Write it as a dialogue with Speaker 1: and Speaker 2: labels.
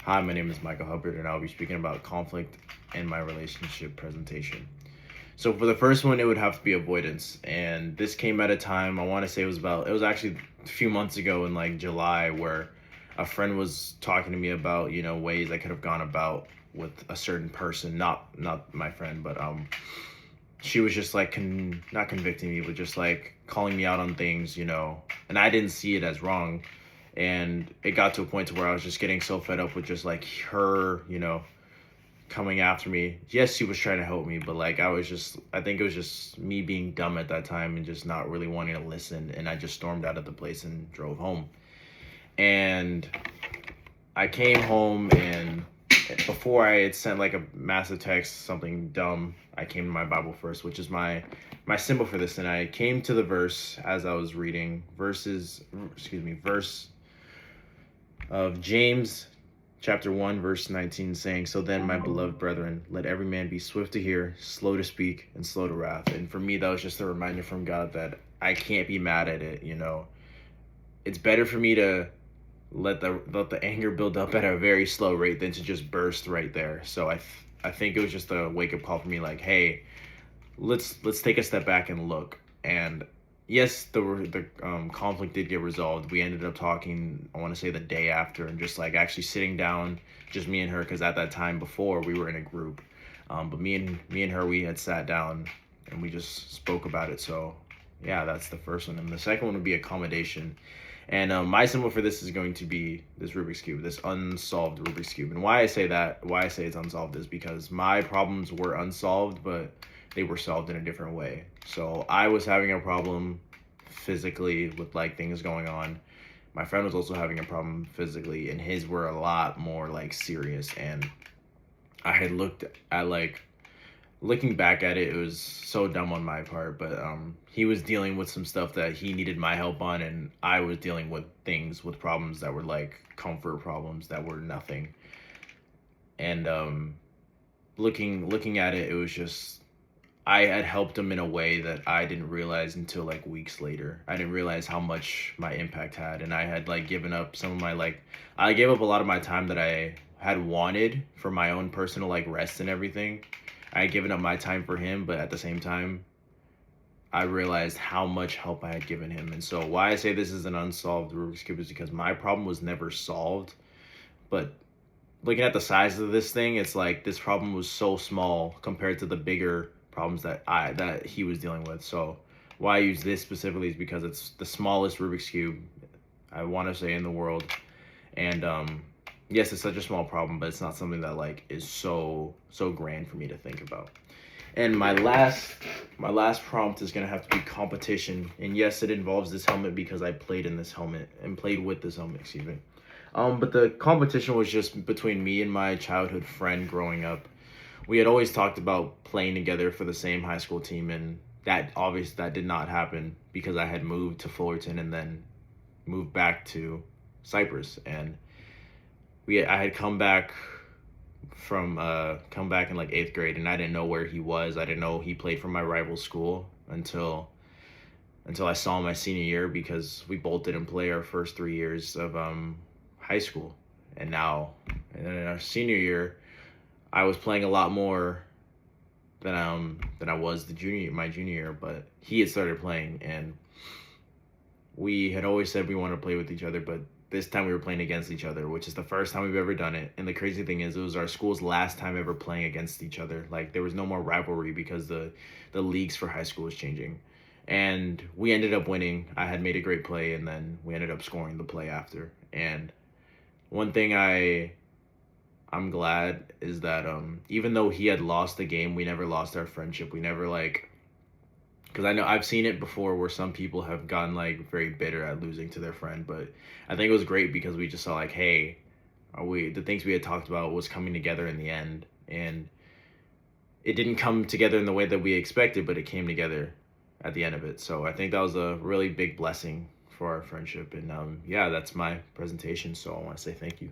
Speaker 1: Hi, my name is Michael Hubbard, and I'll be speaking about conflict in my relationship presentation. So, for the first one, it would have to be avoidance. And this came at a time, I want to say it was actually a few months ago in like July, where a friend was talking to me about, ways I could have gone about with a certain person, not my friend, but she was just like not convicting me, but just like calling me out on things, and I didn't see it as wrong. And it got to a point to where I was just getting so fed up with just like her, coming after me. Yes, she was trying to help me, but like I think it was just me being dumb at that time and just not really wanting to listen. And I just stormed out of the place and drove home. And I came home, and before I had sent like a massive text, something dumb, I came to my Bible first, which is my symbol for this. And I came to the verse as I was reading verse of James chapter 1 verse 19, saying, "So then, my beloved brethren, let every man be swift to hear, slow to speak, and slow to wrath." And for me, that was just a reminder from God that I can't be mad at it. It's better for me to let the anger build up at a very slow rate than to just burst right there. So I think it was just a wake up call for me, like, hey, let's take a step back and look. And yes, the conflict did get resolved. We ended up talking, I want to say the day after, and just like actually sitting down, just me and her, because at that time before we were in a group. But me and her, we had sat down and we just spoke about it. So yeah, that's the first one. And the second one would be accommodation. And my symbol for this is going to be this Rubik's Cube, this unsolved Rubik's Cube. And why I say it's unsolved is because my problems were unsolved, but they were solved in a different way. So I was having a problem physically with like things going on. My friend was also having a problem physically, and his were a lot more like serious. And I had looked at like looking back at it, it was so dumb on my part, but he was dealing with some stuff that he needed my help on, and I was dealing with problems that were like comfort problems that were nothing. And looking at it, it was just I had helped him in a way that I didn't realize until like weeks later. I didn't realize how much my impact had, and I had like given up some of my like I gave up a lot of my time that I had wanted for my own personal like rest and everything. I had given up my time for him, but at the same time, I realized how much help I had given him. And so why I say this is an unsolved Rubik's Cube is because my problem was never solved. But looking at the size of this thing, it's like this problem was so small compared to the bigger problems that he was dealing with. So why I use this specifically is because it's the smallest Rubik's Cube, I want to say, in the world. And yes, it's such a small problem, but it's not something that like is so grand for me to think about. And my last prompt is gonna have to be competition. And yes, it involves this helmet because I played in this helmet and played with this helmet, excuse me. But the competition was just between me and my childhood friend growing up. We had always talked about playing together for the same high school team, and that did not happen because I had moved to Fullerton and then moved back to Cyprus. And I had come back in like 8th grade, and I didn't know where he was. I didn't know he played for my rival school until I saw him my senior year, because we both didn't play our first 3 years of high school. And then in our senior year, I was playing a lot more than I was my junior year, but he had started playing, and we had always said we wanted to play with each other, but this time we were playing against each other, which is the first time we've ever done it. And the crazy thing is, it was our school's last time ever playing against each other. Like, there was no more rivalry because the leagues for high school was changing. And we ended up winning. I had made a great play, and then we ended up scoring the play after. And one thing I'm glad is that even though he had lost the game, we never lost our friendship. We never like, because I know I've seen it before where some people have gotten like very bitter at losing to their friend, but I think it was great because we just saw like, hey, the things we had talked about was coming together in the end. And it didn't come together in the way that we expected, but it came together at the end of it. So I think that was a really big blessing for our friendship. And yeah, that's my presentation. So I want to say thank you.